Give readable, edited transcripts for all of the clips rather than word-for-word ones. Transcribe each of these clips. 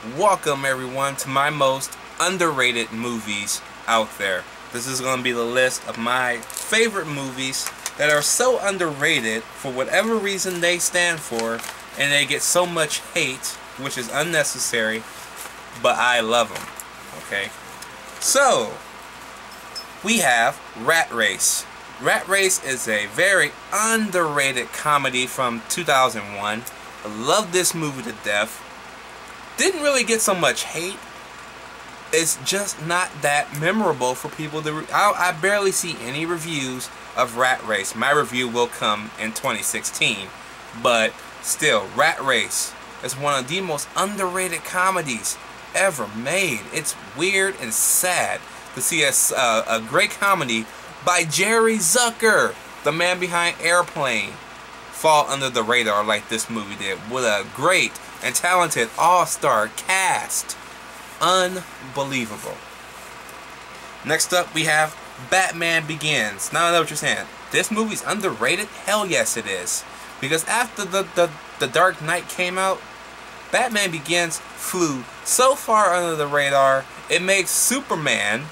Welcome everyone to my most underrated movies out there. This is going to be the list of my favorite movies that are so underrated for whatever reason they stand for, and they get so much hate, which is unnecessary, but I love them. Okay, so we have Rat Race. Rat Race is a very underrated comedy from 2001. I love this movie to death. Didn't really get so much hate. It's just not that memorable for people to... I barely see any reviews of Rat Race. My review will come in 2016. But still, Rat Race is one of the most underrated comedies ever made. It's weird and sad to see a great comedy by Jerry Zucker, the man behind Airplane, fall under the radar like this movie did. With a great and talented all-star cast. Unbelievable. Next up, we have Batman Begins. Now I know what you're saying. This movie's underrated? Hell yes it is. Because after the Dark Knight came out, Batman Begins flew so far under the radar, it makes Superman,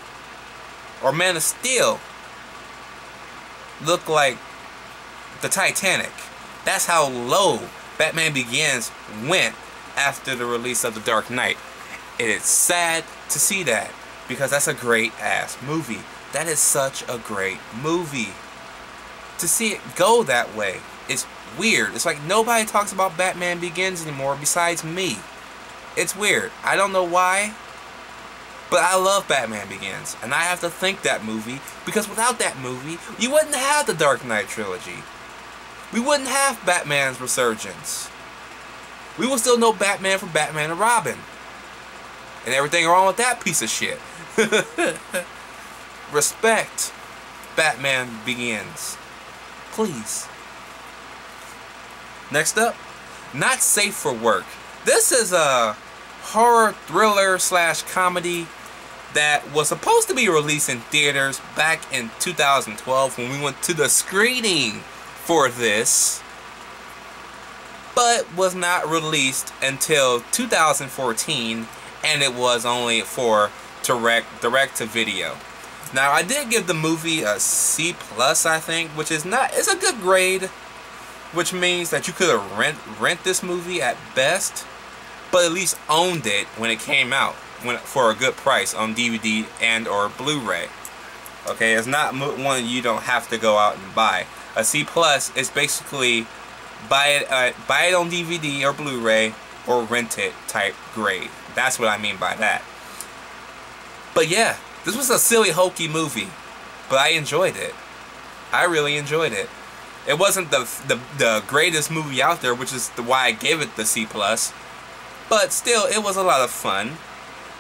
or Man of Steel, look like the Titanic. That's how low Batman Begins went after the release of The Dark Knight. It is sad to see that, because that's a great ass movie. That is such a great movie. To see it go that way, it's weird. It's like nobody talks about Batman Begins anymore besides me. It's weird. I don't know why, but I love Batman Begins, and I have to thank that movie, because without that movie, you wouldn't have the Dark Knight trilogy. We wouldn't have Batman's resurgence. We would still know Batman from Batman and Robin. And everything wrong with that piece of shit. Respect Batman Begins. Please. Next up, Not Safe for Work. This is a horror thriller / comedy that was supposed to be released in theaters back in 2012 when we went to the screening for this, but was not released until 2014, and it was only for direct to video. Now I did give the movie a C+, I think, which is not, it's a good grade, which means that you could have rent this movie at best, but at least owned it when it came out for a good price on DVD and or Blu-ray. Okay, it's not one you don't have to go out and buy. A C+ is basically buy it on DVD or Blu-ray or rent it type grade. That's what I mean by that. But yeah, this was a silly hokey movie, but I enjoyed it. I really enjoyed it. It wasn't the greatest movie out there, which is why I gave it the C+, but still, it was a lot of fun.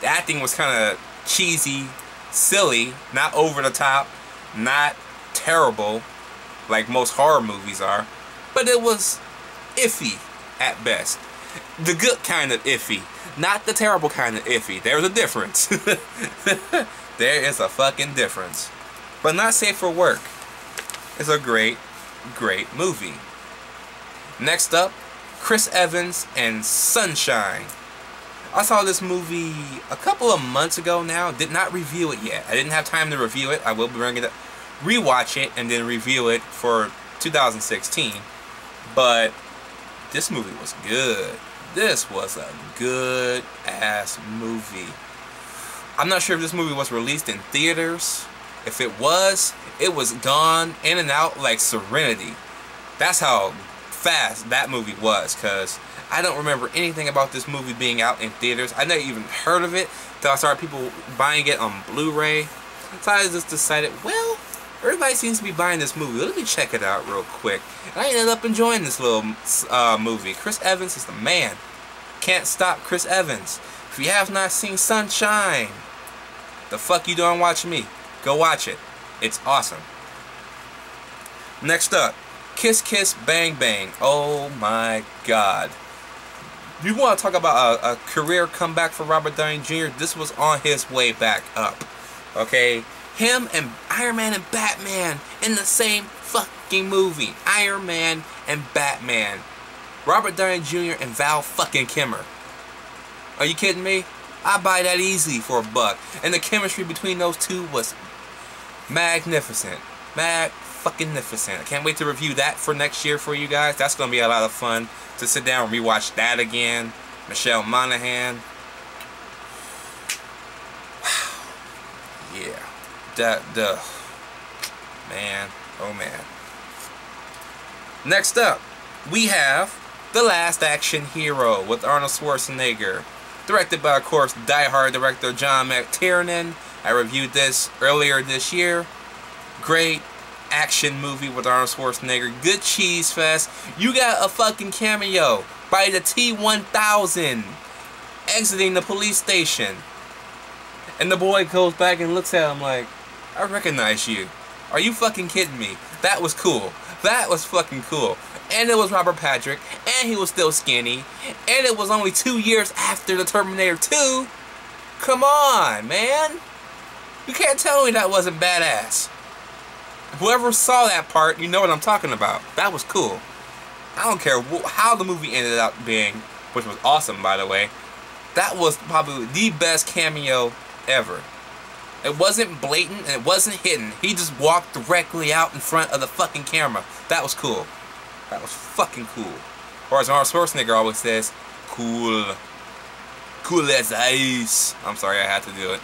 The acting was kind of cheesy, silly, not over the top, not terrible like most horror movies are, but it was iffy at best. The good kind of iffy, not the terrible kind of iffy. There's a difference. There is a fucking difference. But Not Safe for Work is a great movie. Next up, Chris Evans and Sunshine. I saw this movie a couple of months ago now. Did not review it yet. I didn't have time to review it. I will bring it up, rewatch it, and then review it for 2016. But this movie was good. This was a good ass movie. I'm not sure if this movie was released in theaters. If it was gone in and out like Serenity. That's how fast that movie was, because I don't remember anything about this movie being out in theaters. I never even heard of it until I started people buying it on Blu-ray. So I just decided, well, everybody seems to be buying this movie. Let me check it out real quick. And I ended up enjoying this little movie. Chris Evans is the man. Can't stop Chris Evans. If you have not seen Sunshine, the fuck you doing watching me? Go watch it. It's awesome. Next up, Kiss Kiss Bang Bang. Oh my god. You want to talk about a career comeback for Robert Downey Jr.? This was on his way back up. Okay? Him and Iron Man and Batman in the same fucking movie. Iron Man and Batman. Robert Downey Jr. and Val fucking Kilmer. Are you kidding me? I buy that easily for $1. And the chemistry between those two was magnificent. Mag-fucking-nificent. I can't wait to review that for next year for you guys. That's going to be a lot of fun to sit down and rewatch that again. Michelle Monaghan. Yeah. Man. Oh, man. Next up, we have The Last Action Hero with Arnold Schwarzenegger. Directed by, of course, Die Hard director John McTiernan. I reviewed this earlier this year. Great action movie with Arnold Schwarzenegger. Good cheese fest. You got a fucking cameo by the T-1000 exiting the police station. And the boy goes back and looks at him like, I recognize you. Are you fucking kidding me? That was cool. That was fucking cool. And it was Robert Patrick. And he was still skinny. And it was only 2 years after the Terminator 2. Come on, man. You can't tell me that wasn't badass. Whoever saw that part, you know what I'm talking about. That was cool. I don't care how the movie ended up being, which was awesome, by the way. That was probably the best cameo ever. It wasn't blatant and it wasn't hidden. He just walked directly out in front of the fucking camera. That was cool. That was fucking cool. Or as Arnold Schwarzenegger always says, cool. Cool as ice. I'm sorry, I had to do it.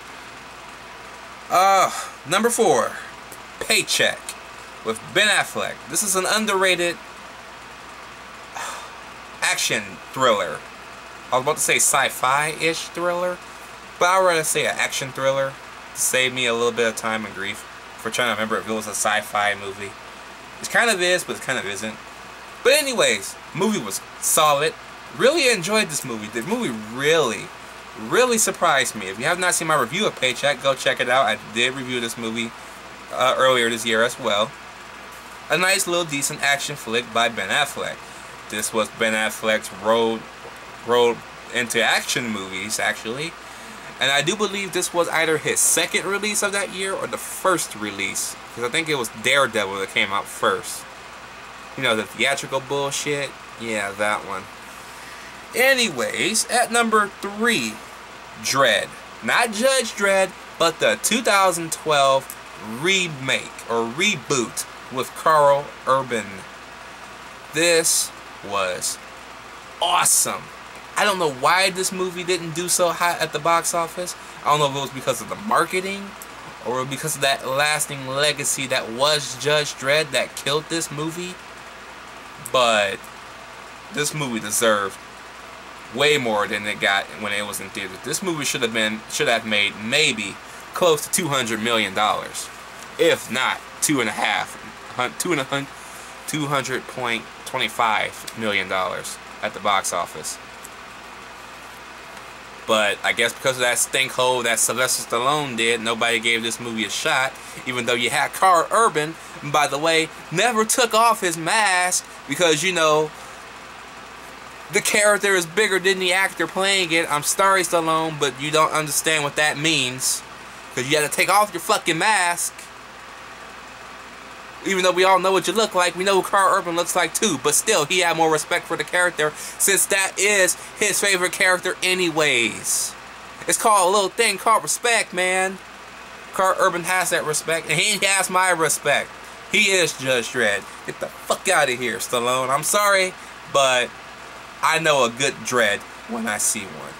Number 4. Paycheck with Ben Affleck. This is an underrated action thriller. I was about to say sci-fi-ish thriller, but I'd rather say an action thriller to save me a little bit of time and grief for trying to remember if it was a sci-fi movie. It kind of is, but it kind of isn't. But anyways, movie was solid. Really enjoyed this movie. The movie really surprised me. If you have not seen my review of Paycheck, go check it out. I did review this movie earlier this year as well. A nice little decent action flick by Ben Affleck. This was Ben Affleck's road into action movies, actually. And I do believe this was either his second release of that year or the first release. Because I think it was Daredevil that came out first. You know, the theatrical bullshit. Yeah, that one. Anyways, at number 3, Dredd. Not Judge Dredd, but the 2012 remake or reboot with Karl Urban. This was awesome. I don't know why this movie didn't do so hot at the box office. I don't know if it was because of the marketing or because of that lasting legacy that was Judge Dredd that killed this movie. But this movie deserved way more than it got when it was in theaters. This movie should have made maybe close to $200 million, if not $200.25 million at the box office. But I guess because of that stinkhole that Sylvester Stallone did, nobody gave this movie a shot, even though you had Karl Urban, and by the way, never took off his mask because, you know, the character is bigger than the actor playing it. I'm sorry, Stallone, but you don't understand what that means. Because you had to take off your fucking mask. Even though we all know what you look like, we know who Karl Urban looks like too. But still, he had more respect for the character since that is his favorite character anyways. It's called a little thing called respect, man. Karl Urban has that respect, and he has my respect. He is Judge Dredd. Get the fuck out of here, Stallone. I'm sorry, but I know a good Dredd when I see one.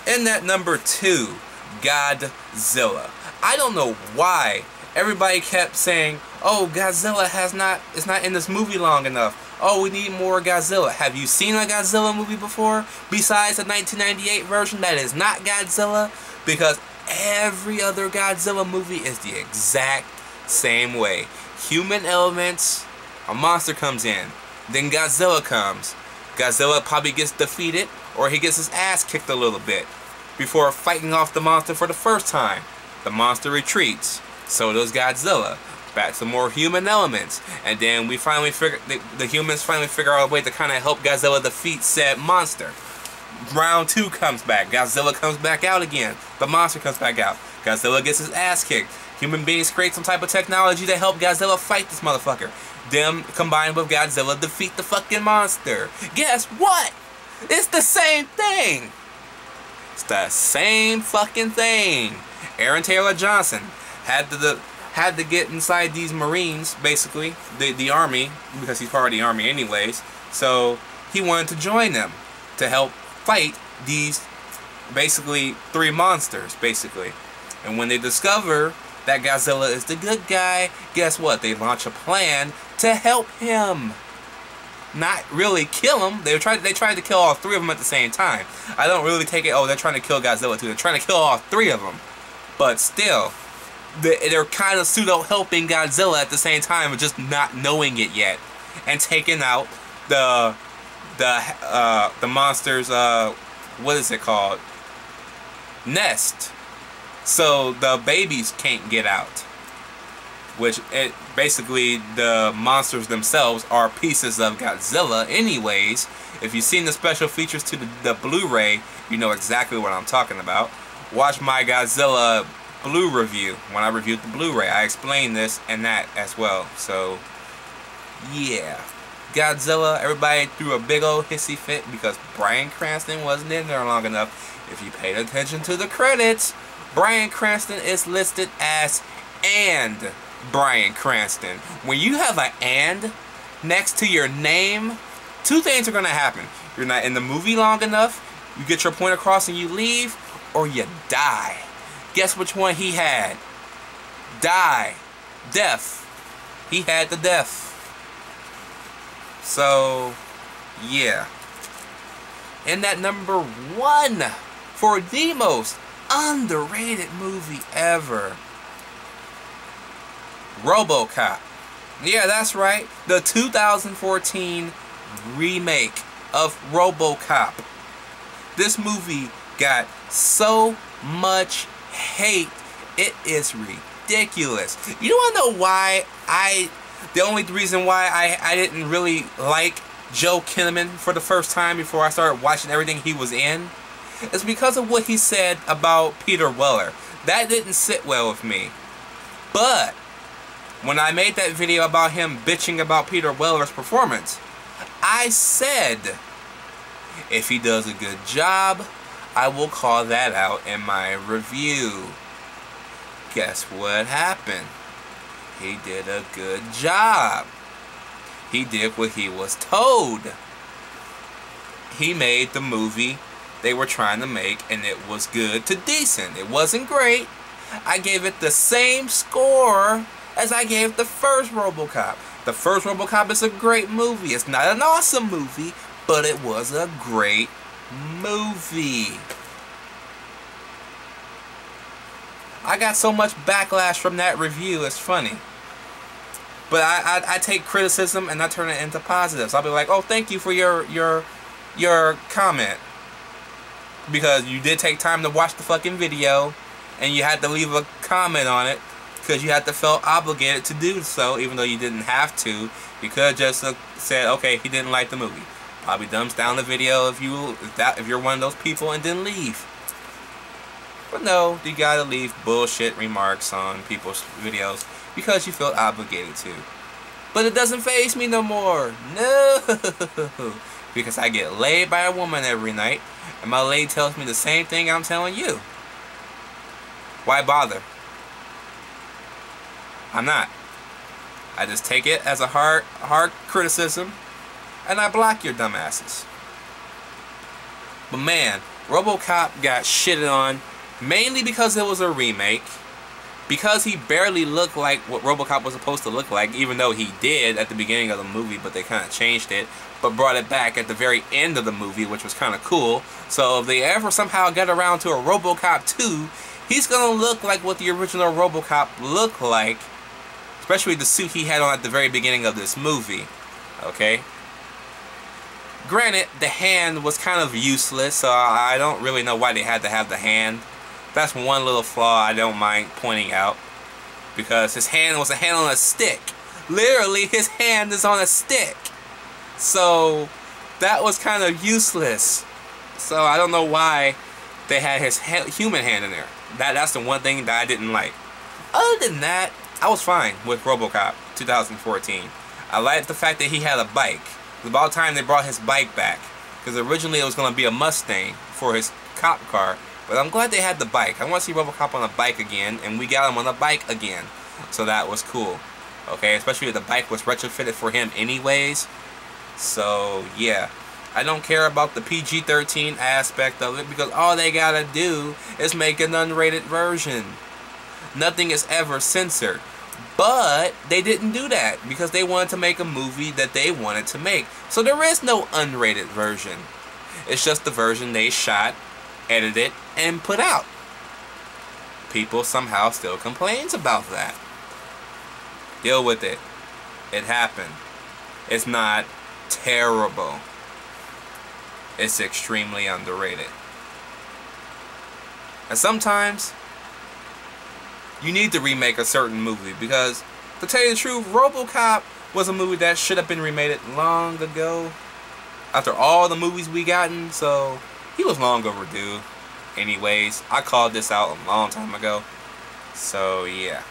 And at number 2, Godzilla. I don't know why everybody kept saying, oh, Godzilla is not in this movie long enough. Oh, we need more Godzilla. Have you seen a Godzilla movie before? Besides the 1998 version that is not Godzilla? Because every other Godzilla movie is the exact same way. Human elements, a monster comes in, then Godzilla comes. Godzilla probably gets defeated, or he gets his ass kicked a little bit before fighting off the monster for the first time. The monster retreats. So does Godzilla. Back to more human elements. And then we finally the humans finally figure out a way to kind of help Godzilla defeat said monster. Round 2 comes back. Godzilla comes back out again. The monster comes back out. Godzilla gets his ass kicked. Human beings create some type of technology to help Godzilla fight this motherfucker. Them combined with Godzilla defeat the fucking monster. Guess what? It's the same thing. It's the same fucking thing. Aaron Taylor Johnson had to get inside these Marines, basically, the Army, because he's part of the Army anyways. So he wanted to join them to help fight these, basically, 3 monsters, basically. And when they discover that Godzilla is the good guy, guess what? They launch a plan to help him. Not really kill him. They tried to kill all 3 of them at the same time. I don't really take it, oh, they're trying to kill Godzilla too. They're trying to kill all 3 of them. But still, they're kind of pseudo-helping Godzilla at the same time, just not knowing it yet. And taking out the monster's, what is it called? Nest. So the babies can't get out. Which, basically, the monsters themselves are pieces of Godzilla anyways. If you've seen the special features to the Blu-ray, you know exactly what I'm talking about. Watch my Godzilla Blue review. When I reviewed the Blu-ray, I explained this and that as well. So, yeah. Godzilla, everybody threw a big old hissy fit because Bryan Cranston wasn't in there long enough. If you paid attention to the credits, Bryan Cranston is listed as and Bryan Cranston. When you have an and next to your name, 2 things are going to happen. You're not in the movie long enough, you get your point across and you leave, or you die. Guess which one he had? Die. Death. He had the death. So, yeah. And that #1 for the most underrated movie ever. Robocop. Yeah, that's right. The 2014 remake of Robocop. This movie got so much hate. It is ridiculous. You want to know why the only reason why I didn't really like Joe Kinnaman for the first time before I started watching everything he was in? It's because of what he said about Peter Weller. That didn't sit well with me. But when I made that video about him bitching about Peter Weller's performance, I said, if he does a good job, I will call that out in my review. Guess what happened? He did a good job. He did what he was told. He made the movie they were trying to make, and it was good to decent. It wasn't great. I gave it the same score as I gave the first Robocop. The first Robocop is a great movie. It's not an awesome movie, but it was a great movie. I got so much backlash from that review, it's funny. But I take criticism and I turn it into positives. I'll be like, oh, thank you for your comment. Because you did take time to watch the fucking video, and you had to leave a comment on it, because you had to feel obligated to do so, even though you didn't have to. You could have just said, okay, he didn't like the movie. Probably thumbs down the video if you're one of those people, and then leave. But no, you gotta leave bullshit remarks on people's videos because you feel obligated to. But it doesn't faze me no more. No! Because I get laid by a woman every night, and my lady tells me the same thing I'm telling you. Why bother? I'm not. I just take it as a hard criticism, and I block your dumbasses. But man, Robocop got shitted on mainly because it was a remake, because he barely looked like what Robocop was supposed to look like, even though he did at the beginning of the movie, but they kind of changed it, but brought it back at the very end of the movie, which was kind of cool. So if they ever somehow get around to a Robocop 2, he's gonna look like what the original Robocop looked like, especially the suit he had on at the very beginning of this movie. Okay? Granted, the hand was kind of useless, so I don't really know why they had to have the hand. That's one little flaw I don't mind pointing out, because his hand was a hand on a stick. Literally, his hand is on a stick. So that was kind of useless. So I don't know why they had his human hand in there. That's the one thing that I didn't like. Other than that, I was fine with Robocop 2014. I liked the fact that he had a bike. It was about time they brought his bike back, because originally it was going to be a Mustang for his cop car, But I'm glad they had the bike. I want to see Robocop on a bike again, and we got him on a bike again. So that was cool. Okay, especially if the bike was retrofitted for him anyways. So, yeah. I don't care about the PG-13 aspect of it, because all they gotta do is make an unrated version. Nothing is ever censored. But they didn't do that because they wanted to make a movie that they wanted to make. So there is no unrated version. It's just the version they shot, edited, and put out. People somehow still complains about that. Deal with it. It happened. It's not terrible. It's extremely underrated. And sometimes you need to remake a certain movie, because to tell you the truth, Robocop was a movie that should have been remade long ago. After all the movies we gotten, so he was long overdue. Anyways, I called this out a long time ago. So yeah.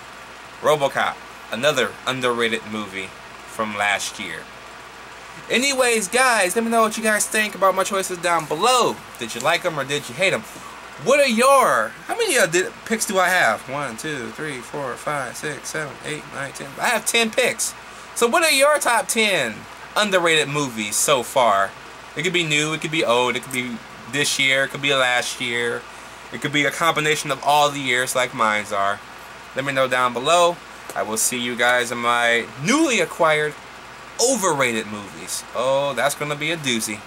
Robocop, another underrated movie from last year. Anyways, guys, let me know what you guys think about my choices down below. Did you like them or did you hate them? What are your... How many picks do I have? 1, 2, 3, 4, 5, 6, 7, 8, 9, 10. I have 10 picks. So what are your top 10 underrated movies so far? It could be new, it could be old, it could be this year, it could be last year. It could be a combination of all the years like mine's are. Let me know down below. I will see you guys in my newly acquired overrated movies. Oh, that's going to be a doozy.